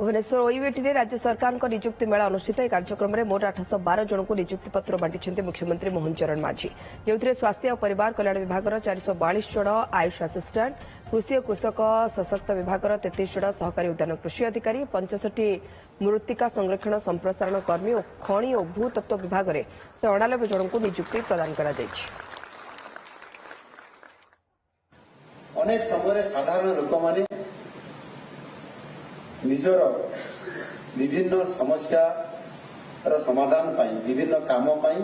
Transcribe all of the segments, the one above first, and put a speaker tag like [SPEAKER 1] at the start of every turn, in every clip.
[SPEAKER 1] भुवनेश्वर ओईवेटी राज्य सरकार नियुक्ति मेला अनुष्ठित कार्यक्रम में मोट 812 जन को नियुक्ति पत्र बांटी मुख्यमंत्री मोहन चरण माझी जो स्वास्थ्य और परिवार कल्याण विभाग 442 जन आयुष आसिस्टांट कृषि और कृषक सशक्त विभाग 33 जन सहकारी उद्यान कृषि अधिकारी 65 मृत्तिका संरक्षण संप्रसारण कर्मी और खनि और भूतत्व विभाग में 198 जन को नियुक्ति प्रदान कर
[SPEAKER 2] अनेक समय साधारण लोक माने निजर विभिन्न समस्या समाधान पाई विभिन्न काम पाई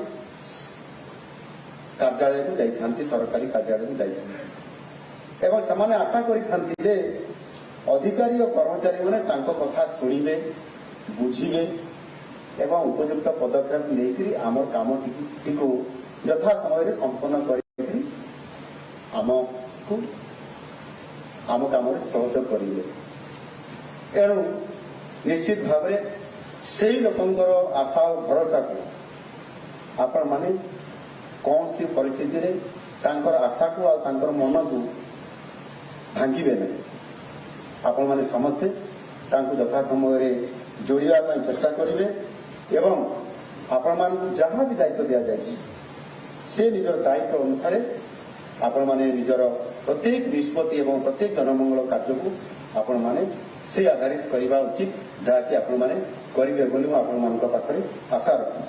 [SPEAKER 2] कार्यालय को जाइथांती सरकारी कार्यालय को जाइथांती एवं समाने आशा करिथांती जे अधिकारी और कर्मचारी माने तांको कथा सुनिबे बुझिबे एवं उपयुक्त पदक्षेप लेकरी आमर काम टिको यथा समय संपन्न करी आम काम सहयोग करेंगे एणु निश्चित भाव से लोकंर आशा और भरोसा को आपण माने कौन सी परिस्थिति रे तांकर आशा को और मन को भांगे नहीं आपण माने समस्ते तांको यथा समय जोड़िया चेष्टा करेंगे एवं आपण मान को जहाँ भी दायित्व दि जाए से निजर दायित्व अनुसार आपण माने निजर प्रत्येक निष्पत्ति एवं प्रत्येक जनमंगल कार्य को आपण माने से आधारित करने उचित जहाँकि आपण माने करेंगे बोली आपण मान पाखे आशा रखी।